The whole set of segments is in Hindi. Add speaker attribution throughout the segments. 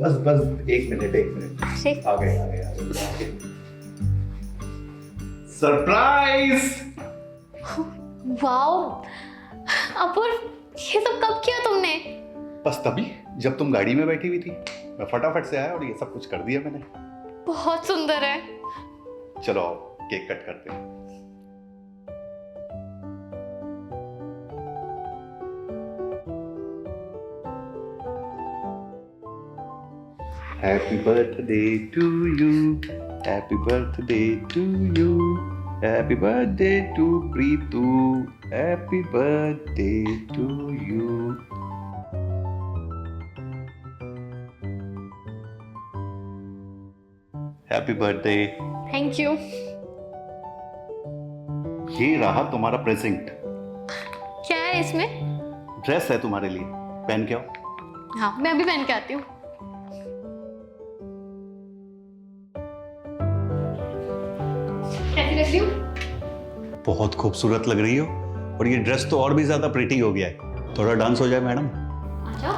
Speaker 1: बस बस एक मिनट
Speaker 2: ठीक।
Speaker 1: आ गए सरप्राइज।
Speaker 2: वाओ अपूर्व, ये सब कब किया तुमने?
Speaker 1: बस तभी जब तुम गाड़ी में बैठी हुई थी मैं फटाफट से आया और ये सब कुछ कर दिया मैंने।
Speaker 2: बहुत सुंदर है।
Speaker 1: चलो आओ केक कट करते हैं। Happy birthday to you. Happy birthday to you. Happy birthday to Preetu. Happy birthday to you. Happy birthday.
Speaker 2: Thank you.
Speaker 1: ये रहा तुम्हारा प्रेजेंट।
Speaker 2: क्या है इसमें?
Speaker 1: ड्रेस है तुम्हारे लिए, पहन के आओ।
Speaker 2: हाँ, मैं अभी पहन के आती हूँ। कैसी लग रही हूँ?
Speaker 1: बहुत खूबसूरत लग रही हो और ये ड्रेस तो और भी ज्यादा प्रिटी हो गया है। थोड़ा डांस हो जाए मैडम।
Speaker 2: आ जाओ।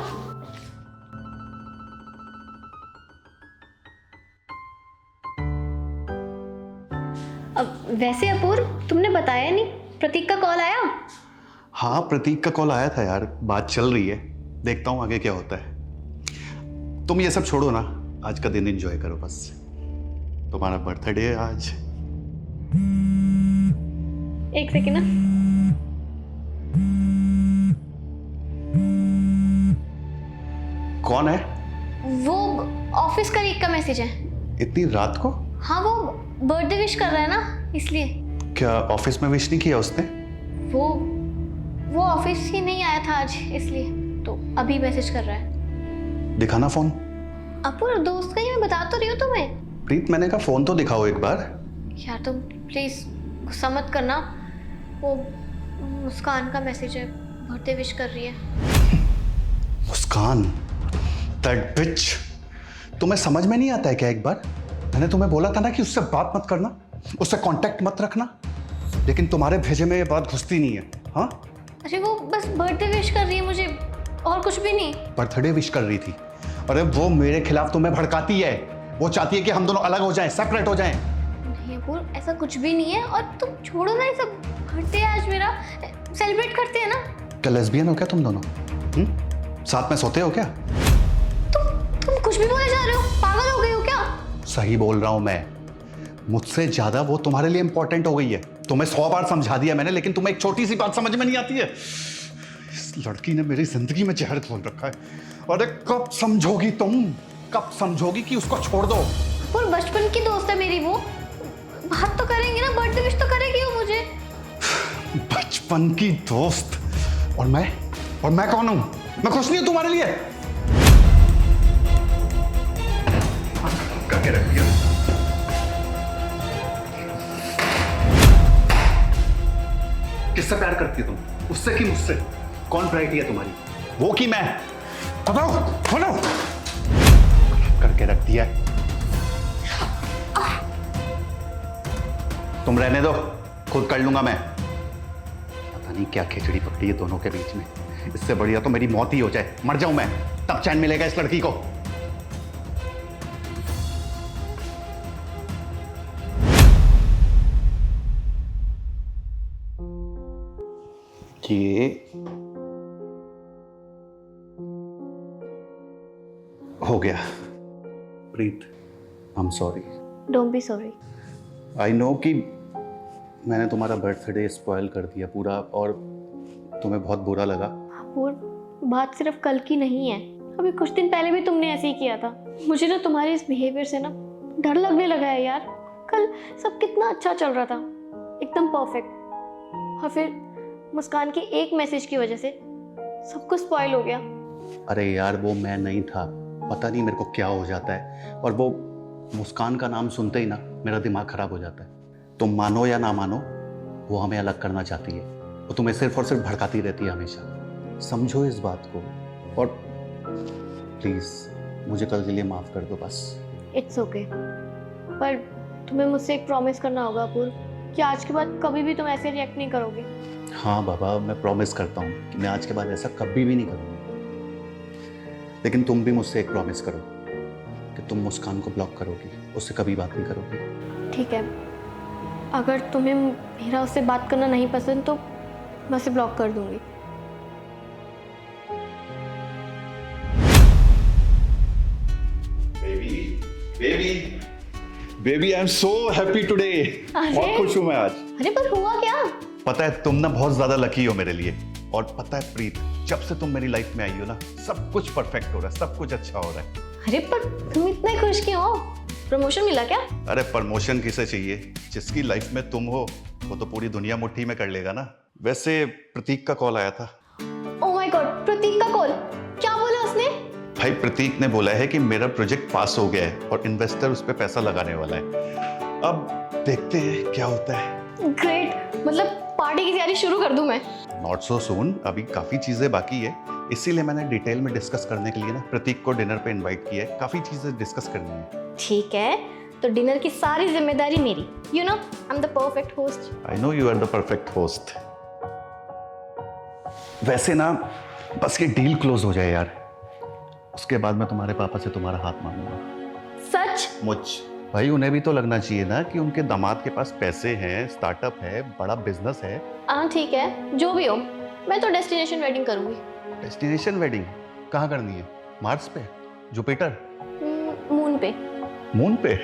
Speaker 2: अब वैसे अपूर्व, तुमने बताया नहीं, प्रतीक का कॉल आया?
Speaker 1: हाँ प्रतीक का कॉल आया था यार, बात चल रही है, देखता हूँ आगे क्या होता है। तुम ये सब छोड़ो ना, आज का दिन एंजॉय करो बस। तुम्हारा बर्थडे है आज।
Speaker 2: एक सेकेंड ना।
Speaker 1: कौन है?
Speaker 2: वो ऑफिस कलीग का मैसेज है।
Speaker 1: इतनी रात को?
Speaker 2: हाँ, वो बर्थडे विश कर रहा है ना, इसलिए।
Speaker 1: क्या ऑफिस में विश नहीं किया उसने?
Speaker 2: वो ऑफिस ही नहीं आया था आज, इसलिए तो अभी मैसेज कर रहा है।
Speaker 1: दिखाना फोन।
Speaker 2: अपूर्व, दोस्त का ही मैं बता तो रही हूँ तुम्हें।
Speaker 1: प्रीत मैंने कहा फोन तो दिखाओ एक बार।
Speaker 2: यार तुम प्लीज गुस्सा मत करना, वो मुस्कान का मैसेज है, बर्थडे विश कर रही है।
Speaker 1: मुस्कान, दैट बिच। तुम्हें समझ में नहीं आता है क्या? एक बार मैंने तुम्हें बोला था ना कि उससे बात मत करना, उससे कांटेक्ट मत रखना, लेकिन तुम्हारे भेजे में ये बात घुसती नहीं है। हाँ,
Speaker 2: अरे वो बस बर्थडे विश कर रही है मुझे, और कुछ भी नहीं।
Speaker 1: बर्थडे विश कर रही थी? अरे वो मेरे खिलाफ तुम्हें भड़काती है, वो चाहती है कि हम दोनों अलग हो जाएं, सेपरेट हो जाएं।
Speaker 2: नहीं अपूर्व, ऐसा कुछ भी नहीं है, और तुम छोड़ो ना ये सब। बर्थडे आज मेरा, सेलिब्रेट करते हैं ना।
Speaker 1: क्या लेस्बियन हो क्या तुम दोनों? साथ में सोते हो क्या?
Speaker 2: तुम कुछ भी बोले जा रहे हो, पागल हो गए हो क्या?
Speaker 1: सही बोल रहा हूं मैं, मुझसे ज्यादा वो तुम्हारे लिए इंपॉर्टेंट हो गई है। तुम्हें 100 बार समझा दिया मैंने, लेकिन तुम्हें एक छोटी सी बात समझ में नहीं आती है। इस लड़की ने मेरी जिंदगी में जहर घोल रखा है। अरे कब समझोगी तुम, कब समझोगी कि उसको छोड़ दो?
Speaker 2: और बचपन की दोस्त है मेरी, वो बात तो करेंगे ना, बर्थडे विश तो करेगी वो मुझे।
Speaker 1: बचपन की दोस्त? और मैं कौन हूं? मैं खुश नहीं हूं तुम्हारे लिए? करके रख दिया। किससे प्यार करती है तुम, उससे कि मुझसे? कौन प्रायोरिटी है तुम्हारी, वो कि मैं? बताओ बोलो। करके रख दिया। तुम रहने दो, खुद कर लूंगा मैं। पता नहीं क्या खिचड़ी पकड़ी है दोनों के बीच में। इससे बढ़िया तो मेरी मौत ही हो जाए, मर जाऊं मैं, तब चैन मिलेगा इस लड़की को। ये हो गया। Preet, I am sorry.
Speaker 2: Don't be sorry.
Speaker 1: I know कि मैंने तुम्हारा बर्थडे स्पॉइल कर दिया पूरा, और तुम्हें बहुत बुरा लगा।
Speaker 2: अपूर्व, बात सिर्फ कल की नहीं है, अभी कुछ दिन पहले भी तुमने ऐसे ही किया था। मुझे ना तुम्हारे इस बिहेवियर से ना डर लगने लगा है यार। कल सब कितना अच्छा चल रहा था, एकदम परफेक्ट, और फिर मुस्कान के एक मैसेज की वजह से सब कुछ स्पॉइल हो गया।
Speaker 1: अरे यार वो मैं नहीं था, पता नहीं मेरे को क्या हो जाता है, और वो मुस्कान का नाम सुनते ही ना मेरा दिमाग खराब हो जाता है। तुम मानो या ना मानो, वो हमें अलग करना चाहती है, वो तुम्हें सिर्फ और सिर्फ भड़काती रहती है हमेशा। समझो इस बात को, और प्लीज मुझे कल के लिए माफ कर दो बस।
Speaker 2: इट्स ओके, पर तुम्हें मुझसे एक प्रॉमिस करना होगा अपूर्व, कि आज के बाद कभी भी तुम ऐसे रिएक्ट नहीं करोगे।
Speaker 1: हाँ बाबा, मैं प्रॉमिस करता हूँ कि मैं आज के बाद ऐसा कभी भी नहीं करूँगा। लेकिन तुम भी मुझसे एक प्रॉमिस करो कि तुम मुस्कान को ब्लॉक करोगी, उससे कभी बात नहीं करोगी।
Speaker 2: ठीक है, अगर तुम्हें मेरा उससे बात करना नहीं पसंद तो मैं उसे ब्लॉक कर दूंगी।
Speaker 1: Baby I am so happy today. बहुत खुश हूँ मैं आज।
Speaker 2: अरे पर हुआ क्या?
Speaker 1: पता है तुम ना बहुत ज्यादा लकी हो मेरे लिए। और पता है प्रीत, जब से तुम मेरी लाइफ में आई हो ना, सब कुछ परफेक्ट हो रहा है, सब कुछ अच्छा हो रहा है।
Speaker 2: अरे पर तुम इतने खुश क्यों हो? प्रमोशन मिला क्या?
Speaker 1: अरे प्रमोशन किसे चाहिए, जिसकी लाइफ में तुम हो वो तो पूरी दुनिया मुट्ठी में कर लेगा ना। वैसे प्रतीक का कॉल आया था।
Speaker 2: ओह माय गॉड, प्रतीक का कॉल? क्या बोला उसने?
Speaker 1: भाई प्रतीक ने बोला है कि मेरा प्रोजेक्ट पास हो गया है और इन्वेस्टर उस पर पैसा लगाने वाला है। अब देखते हैं क्या होता है।
Speaker 2: ग्रेट, मतलब पार्टी की तैयारी शुरू कर दूं मैं?
Speaker 1: नॉट सो सून, अभी काफी चीजें बाकी है, इसीलिए मैंने डिटेल में डिस्कस करने के लिए ना प्रतीक को डिनर पे इनवाइट किया है। काफी चीजें डिस्कस करनी है।
Speaker 2: ठीक है, तो डिनर की सारी जिम्मेदारी मेरी। You know I am the perfect host.
Speaker 1: I know you are the perfect host. वैसे ना बस ये डील क्लोज हो जाए यार, उसके बाद मैं तुम्हारे पापा से तुम्हारा हाथ मांगूंगा।
Speaker 2: सच?
Speaker 1: मुझ भाई उन्हें भी तो लगना चाहिए ना कि उनके दामाद के पास पैसे हैं, स्टार्टअप है, बड़ा बिजनेस है।
Speaker 2: हाँ ठीक है, जो भी हो, मैं तो डेस्टिनेशन वेडिंग करूंगी।
Speaker 1: डेस्टिनेशन वेडिंग कहाँ करनी है? मार्स पे, जुपिटर,
Speaker 2: मून पे।
Speaker 1: मून पे?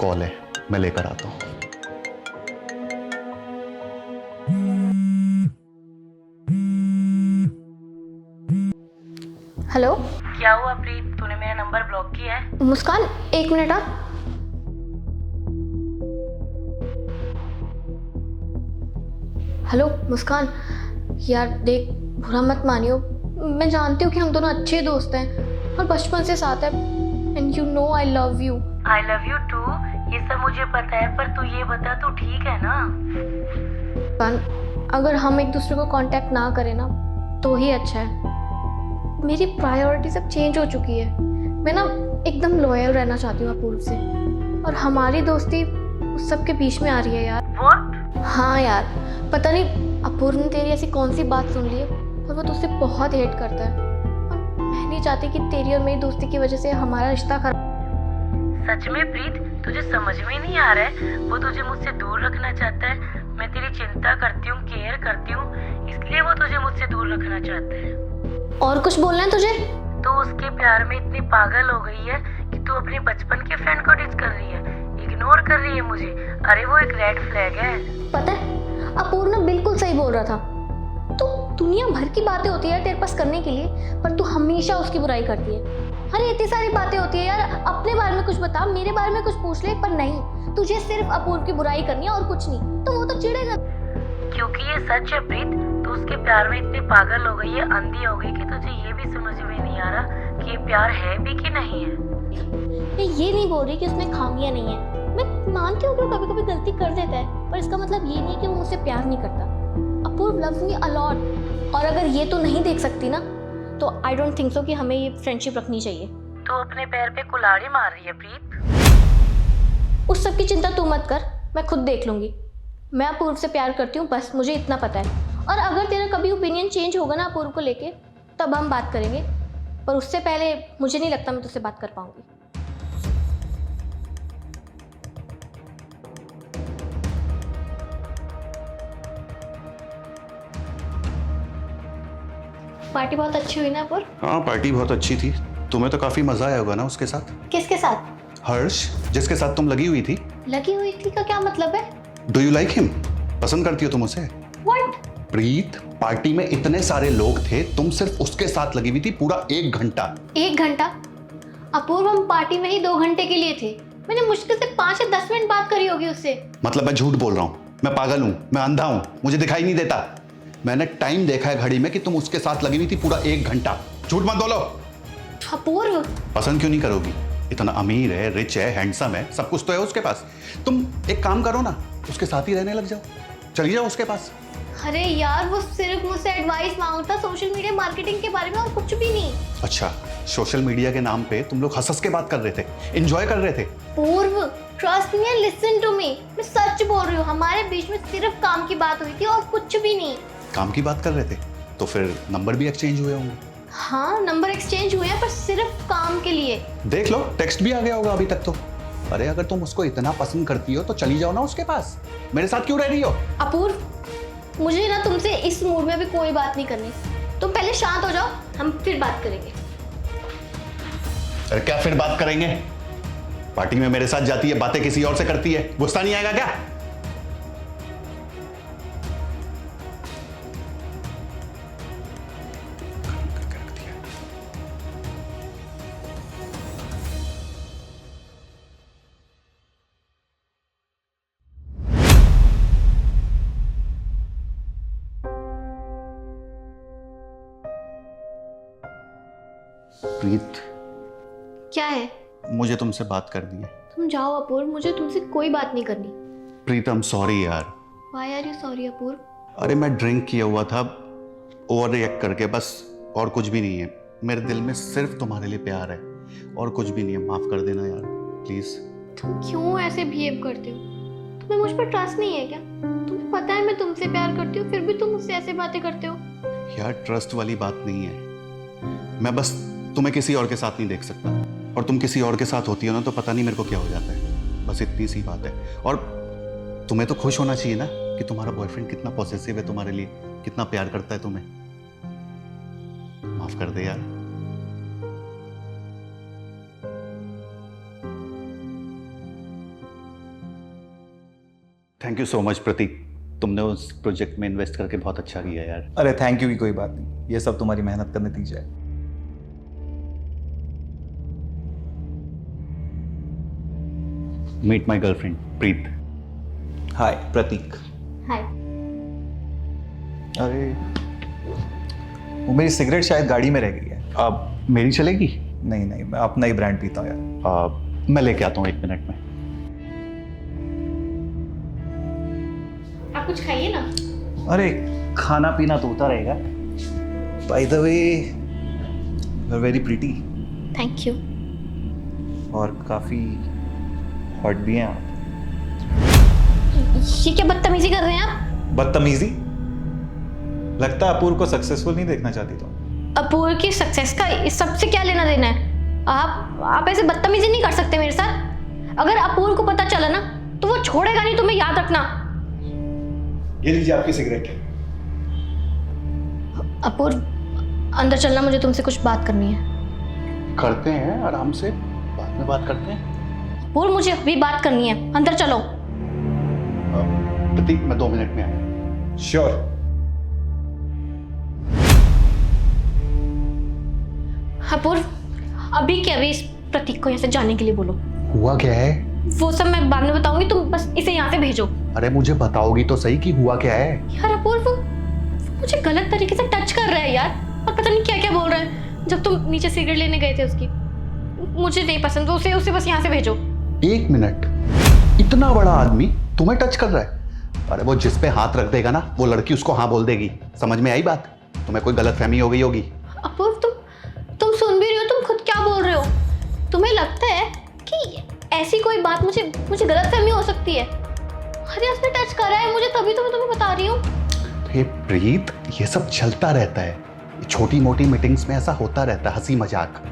Speaker 1: कॉल है, मैं लेकर आता हूँ।
Speaker 2: हेलो।
Speaker 3: क्या हुआ प्रीत, तूने मेरा नंबर ब्लॉक किया है?
Speaker 2: मुस्कान, एक मिनट। हेलो मुस्कान, यार देख, बुरा मत मानियो, मैं जानती हूँ कि हम दोनों अच्छे दोस्त हैं और बचपन से साथ हैं, and you know I love you.
Speaker 3: I love you too, ये सब मुझे पता है, पर तू ये बता तू ठीक है ना?
Speaker 2: अगर हम एक दूसरे को कांटेक्ट ना करें ना तो ही अच्छा है। मेरी प्रायोरिटी सब चेंज हो चुकी है। मैं ना एकदम लॉयल रहना चाहती हूँ अपूर्व से, और हमारी दोस्ती उस सब के बीच में आ रही है यार।
Speaker 3: What?
Speaker 2: हाँ यार, पता नहीं अपूर्व ने तेरी ऐसी कौन सी बात सुन ली है, और वो तुझसे बहुत हेट करता है, और मैं नहीं चाहती कि तेरी और मेरी दोस्ती की वजह से हमारा रिश्ता खराब।
Speaker 3: सच में प्रीत, तुझे समझ में नहीं आ रहा है? वो तुझे मुझसे दूर रखना चाहता है। मैं तेरी चिंता करती हूँ, केयर करती हूँ, इसलिए वो तुझे मुझसे दूर रखना चाहता है।
Speaker 2: और कुछ बोलना है तुझे?
Speaker 3: तो उसके प्यार में इतनी पागल हो गई है कि तू अपने बचपन के फ्रेंड को डिच कर रही है, इग्नोर कर रही है मुझे। अरे वो एक रेड फ्लैग है।
Speaker 2: पता है अपूर्व ना बिल्कुल सही बोल रहा था। तो दुनिया भर की बातें होती है तेरे पास करने के लिए, पर तू हमेशा उसकी बुराई करती है। अरे इतनी सारी बातें होती है यार, अपने बारे में कुछ बता, मेरे बारे में कुछ पूछ ले, पर नहीं, तुझे सिर्फ अपूर्व की बुराई करनी है और कुछ नहीं, तो वो तो चिढ़ेगा।
Speaker 3: क्योंकि ये सच है प्रीत, तू उसके प्यार में इतनी पागल हो गई है, अंधी हो गई कि तुझे ये भी समझ में नहीं आ रहा कि ये प्यार है भी कि नहीं है।
Speaker 2: मैं ये नहीं बोल रही कि उसमें खामियां नहीं है, मैं मानती हूँ कि वो कभी कभी गलती कर देता है, पर इसका मतलब ये नहीं कि वो मुझसे प्यार नहीं करता। अपूर्व लव्स मी अ लॉट, और अगर ये तो नहीं देख सकती ना, तो आई डोंट थिंक सो कि हमें ये फ्रेंडशिप रखनी चाहिए।
Speaker 3: तो अपने पैर पे कुल्हाड़ी मार रही है प्रीत।
Speaker 2: उस सब की चिंता तू मत कर, मैं खुद देख लूंगी। मैं अपूर्व से प्यार करती हूँ, बस मुझे इतना पता है। और अगर तेरा कभी ओपिनियन चेंज होगा ना अपूर्व को लेके, तब हम बात करेंगे, पर उससे पहले मुझे नहीं लगता मैं तुझसे बात कर पाऊंगी। पार्टी बहुत अच्छी हुई ना अपूर्व?
Speaker 1: हाँ पार्टी बहुत अच्छी थी। तुम्हें तो काफी मजा आया होगा ना उसके साथ?
Speaker 2: किसके साथ?
Speaker 1: हर्ष, जिसके साथ तुम लगी हुई थी।
Speaker 2: लगी हुई थी का क्या मतलब है?
Speaker 1: Do you like him? पसंद करती हो तुम उसे?
Speaker 2: व्हाट?
Speaker 1: प्रीत, पार्टी में इतने सारे लोग थे, तुम सिर्फ उसके साथ लगी हुई थी पूरा 1 घंटा।
Speaker 2: 1 घंटा? अपूर्व हम पार्टी में ही 2 घंटे के लिए थे। मैंने मुश्किल से 5 या 10 मिनट बात करी होगी उससे।
Speaker 1: मतलब मैं झूठ बोल रहा हूँ? मैं पागल हूँ? मैं अंधा हूँ? मुझे दिखाई नहीं देता? मैंने टाइम देखा है घड़ी में कि तुम उसके साथ लगी हुई थी पूरा 1 घंटा। झूठ मत बोलो।
Speaker 2: अपूर्व,
Speaker 1: पसंद क्यों नहीं करोगी? इतना अमीर है, रिच है, हैंडसम है, सब कुछ तो है उसके पास। तुम एक काम करो ना, उसके साथ ही रहने लग जाओ, चली जाओ उसके पास।
Speaker 2: अरे यार वो सिर्फ मुझसे एडवाइस मांगता सोशल मीडिया मार्केटिंग के बारे में, और कुछ भी नहीं।
Speaker 1: अच्छा, सोशल मीडिया के नाम पे तुम लोग हंस के बात कर रहे थे, एंजॉय कर रहे थे।
Speaker 2: Purv, trust me and listen to me, मैं सच बोल रही हूँ, हमारे बीच में सिर्फ काम की बात हुई थी और कुछ भी नहीं।
Speaker 1: काम की बात कर रहे थे तो फिर नंबर भी एक्सचेंज हुए होंगे।
Speaker 2: हाँ, नंबर एक्सचेंज हुए हैं, पर सिर्फ काम के लिए।
Speaker 1: देख लो, टेक्स्ट भी आ गया होगा अभी तक तो। अरे अगर तुम उसको इतना पसंद करती हो तो चली जाओ ना उसके पास, मेरे साथ क्यों रह रही हो?
Speaker 2: अपूर्व, मुझे ना तुमसे इस मूड में भी कोई बात नहीं करनी। तुम पहले शांत हो जाओ, हम फिर बात करेंगे।
Speaker 1: अरे क्या फिर बात करेंगे? पार्टी में मेरे साथ जाती है, बातें किसी और से करती है, गुस्सा नहीं आएगा क्या? प्रीत,
Speaker 2: क्या है?
Speaker 1: मुझे तुमसे बात करनी है।
Speaker 2: तुम जाओ अपूर्व, मुझे तुमसे कोई बात नहीं करनी।
Speaker 1: प्रीतम सॉरी यार।
Speaker 2: व्हाई आर यू सॉरी अपूर्व?
Speaker 1: अरे मैं ड्रिंक किया हुआ था, ओवर रिएक्ट करके, बस और कुछ भी नहीं है। मेरे दिल में सिर्फ तुम्हारे लिए प्यार है और कुछ भी नहीं है। माफ कर देना यार, प्लीज।
Speaker 2: तुम क्यों ऐसे बिहेव करते हो? तुम्हें मुझ पर ट्रस्ट नहीं है क्या? तुम्हें पता है मैं तुमसे प्यार करती हूँ, फिर भी तुम मुझसे ऐसे बातें करते हो।
Speaker 1: यार ट्रस्ट वाली बात नहीं है, मैं बस तुम्हें किसी और के साथ नहीं देख सकता, और तुम किसी और के साथ होती हो ना तो पता नहीं मेरे को क्या हो जाता है। बस इतनी सी बात है। और तुम्हें तो खुश होना चाहिए ना कि तुम्हारा बॉयफ्रेंड कितना पॉसेसिव है तुम्हारे लिए, कितना प्यार करता है तुम्हें। माफ कर दे यार। थैंक यू सो मच प्रतीक, तुमने उस प्रोजेक्ट में इन्वेस्ट करके बहुत अच्छा किया यार।
Speaker 4: अरे थैंक यू की कोई बात नहीं, ये सब तुम्हारी मेहनत का नतीजा है।
Speaker 1: मीट माई गर्लफ्रेंड प्रीत।
Speaker 4: हाय प्रतीक।
Speaker 2: हाय।
Speaker 4: अरे वो मेरी सिगरेट शायद गाड़ी में रह गई है।
Speaker 1: अब मेरी चलेगी?
Speaker 4: नहीं नहीं, मैं अपना ही ब्रांड पीता हूँ यार।
Speaker 1: मैं लेके आता हूँ 1 मिनट में।
Speaker 2: आप कुछ खाइए ना।
Speaker 4: अरे खाना पीना तो होता रहेगा। By the way, you are very pretty.
Speaker 2: Thank you.
Speaker 4: और काफी हॉट भी हैं आप।
Speaker 2: ये क्या बदतमीजी कर रहे हैं आप?
Speaker 4: बदतमीजी? लगता है अपूर्व को सक्सेसफुल नहीं देखना चाहती तुम।
Speaker 2: अपूर्व की सक्सेस का इस सबसे क्या लेना देना है? आप ऐसे बदतमीजी नहीं कर सकते मेरे साथ। अगर अपूर्व को पता चला ना तो वो छोड़ेगा नहीं, तुम्हें याद रखना।
Speaker 4: ये लीजिए आपकी सिगरेट।
Speaker 2: अपूर्व, अंदर चलना, मुझे तुमसे कुछ बात करनी है।
Speaker 1: करते हैं आराम से, बाद में बात करते हैं।
Speaker 2: अपूर्व, मुझे अभी बात करनी है, अंदर चलो।
Speaker 1: प्रतीक मैं 2 मिनट में आया।
Speaker 4: श्योर।
Speaker 2: अपूर्व, अभी के अभी इस प्रतीक को यहाँ से जाने के लिए बोलो।
Speaker 1: हुआ क्या है?
Speaker 2: वो सब मैं बाद में बताऊंगी, तुम बस इसे यहाँ से भेजो।
Speaker 1: अरे मुझे बताओगी तो सही कि हुआ क्या है।
Speaker 2: यार अपूर्व, वो मुझे गलत तरीके से टच कर रहा है यार, और पता नहीं क्या क्या बोल रहा है। जब तुम नीचे सिगरेट लेने गए थे उसकी, मुझे नहीं पसंद, तो उसे बस यहाँ से भेजो।
Speaker 1: 1 मिनट? इतना बड़ा आदमी तुम्हें टच कर रहा है? अरे वो जिस पे हाथ रख देगा ना वो लड़की उसको हाँ बोल देगी। समझ में आई बात? तुम्हें कोई गलतफहमी हो गई होगी।
Speaker 2: अपूर्व, तुम सुन भी रही हो? तुम खुद क्या बोल रहे हो? तुम्हें लगता है कि ऐसी कोई बात मुझे गलतफहमी हो सकती है? अरे उसने टच करा है मुझे, तभी तो मैं तुम्हें बता रही हूँ।
Speaker 1: अरे प्रीत, ये सब चलता रहता है, छोटी मोटी मीटिंग्स में ऐसा होता रहता है, हंसी मजाक।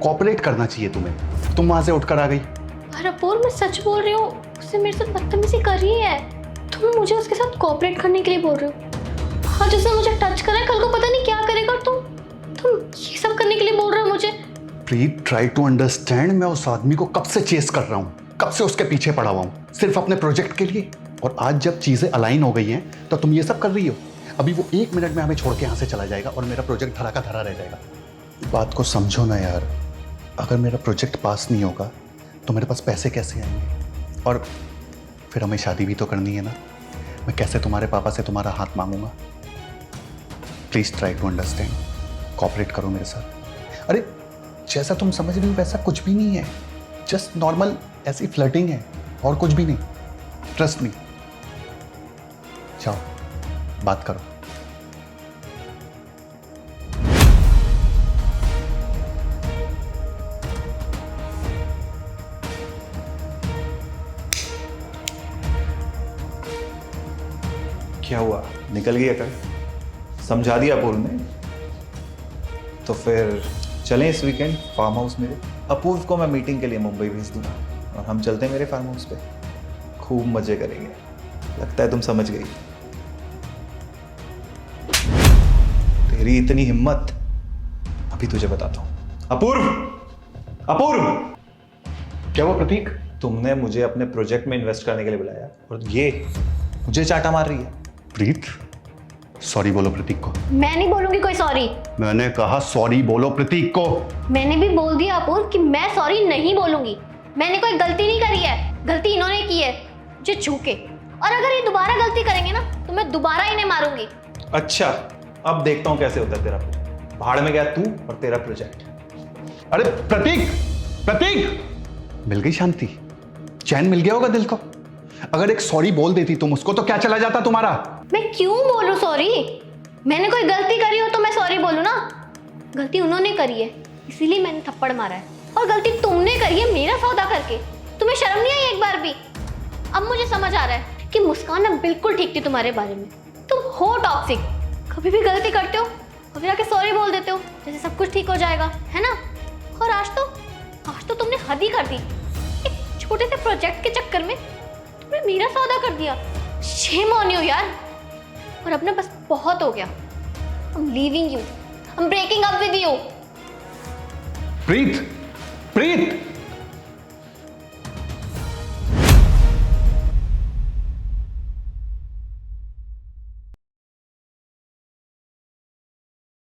Speaker 1: कोऑपरेट करना चाहिए तुम्हें। तुम वहां से उठकर आ गई।
Speaker 2: अरे अपूर्व, मैं सच बोल रही हूँ, उसने मेरे साथ बदतमीजी करी है। तुम मुझे उसके साथ कोऑपरेट करने के लिए बोल रहे हो? हाँ, जिसने मुझे टच करा है, कल को पता नहीं क्या करेगा। तुम ये सब करने के लिए बोल रहे हो मुझे?
Speaker 1: प्रीत, ट्राई टू अंडरस्टैंड। मैं उस आदमी को कब से चेस कर रहा हूँ, कब से उसके पीछे पड़ा हुआ हूँ, सिर्फ अपने प्रोजेक्ट के लिए। और आज जब चीजें अलाइन हो गई हैं तो तुम ये सब कर रही हो। अभी वो 1 मिनट में हमें छोड़ के यहाँ से चला जाएगा और मेरा प्रोजेक्ट धरा का धरा रह जाएगा। बात को समझो ना यार, अगर मेरा प्रोजेक्ट पास नहीं होगा तो मेरे पास पैसे कैसे आएंगे? और फिर हमें शादी भी तो करनी है ना। मैं कैसे तुम्हारे पापा से तुम्हारा हाथ मांगूंगा? Please try to understand, cooperate करो मेरे साथ। अरे जैसा तुम समझ रही हो वैसा कुछ भी नहीं है, जस्ट नॉर्मल ऐसी फ्लर्टिंग है और कुछ भी नहीं। Trust me. जाओ बात करो।
Speaker 4: क्या हुआ, निकल गई अकल? समझा दिया अपूर्व ने तो फिर चलें इस वीकेंड फार्म हाउस मेरे। अपूर्व को मैं मीटिंग के लिए मुंबई भेज दूंगा और हम चलते हैं मेरे फार्म हाउस पे, खूब मजे करेंगे। लगता है तुम समझ गई। तेरी इतनी हिम्मत, अभी तुझे बताता हूँ। अपूर्व, अपूर्व,
Speaker 1: क्या हुआ प्रतीक?
Speaker 4: तुमने मुझे अपने प्रोजेक्ट में इन्वेस्ट करने के लिए बुलाया और ये मुझे चाटा मार रही है।
Speaker 1: प्रीत, सॉरी बोलो प्रतीक को।
Speaker 2: मैं नहीं बोलूंगी कोई सॉरी।
Speaker 1: मैंने कहा सॉरी बोलो प्रतीक को।
Speaker 2: मैंने भी बोल दिया अपूर्व कि मैं सॉरी नहीं बोलूंगी। मैंने कोई गलती नहीं करी है, गलती इन्होंने की है, मुझे झूके। और अगर ये दोबारा गलती करेंगे ना तो मैं दोबारा इन्हें मारूंगी।
Speaker 4: अच्छा, अब देखता हूँ कैसे होता है तेरा प्रोजेक्ट। भाड़ में गया तू और तेरा प्रोजेक्ट।
Speaker 1: अरे प्रतीक, प्रतीक, मिल गई शांति, चैन मिल गया होगा दिल को। अगर एक सॉरी बोल देती तुम उसको तो क्या चला जाता तुम्हारा?
Speaker 2: मैं क्यों बोलूं सॉरी? मैंने कोई गलती करी हो तो मैं सॉरी बोलूं ना। गलती उन्होंने करी है इसीलिए मैंने थप्पड़ मारा है, और गलती तुमने करी है मेरा सौदा करके। तुम्हें शर्म नहीं आई एक बार भी? अब मुझे समझ आ रहा है कि मुस्कान अब बिल्कुल ठीक थी तुम्हारे बारे में। तुम हो टॉक्सिक, कभी भी गलती करते हो और फिर आके सॉरी बोल देते हो जैसे सब कुछ ठीक हो जाएगा, है ना? और आज तो तुमने हद ही कर दी। एक छोटे से प्रोजेक्ट के चक्कर में तुमने मेरा सौदा कर दिया। शेम ऑन यू यार। और अब ना बस बहुत हो गया। I'm leaving you. I'm breaking up with you.
Speaker 1: Preet, Preet,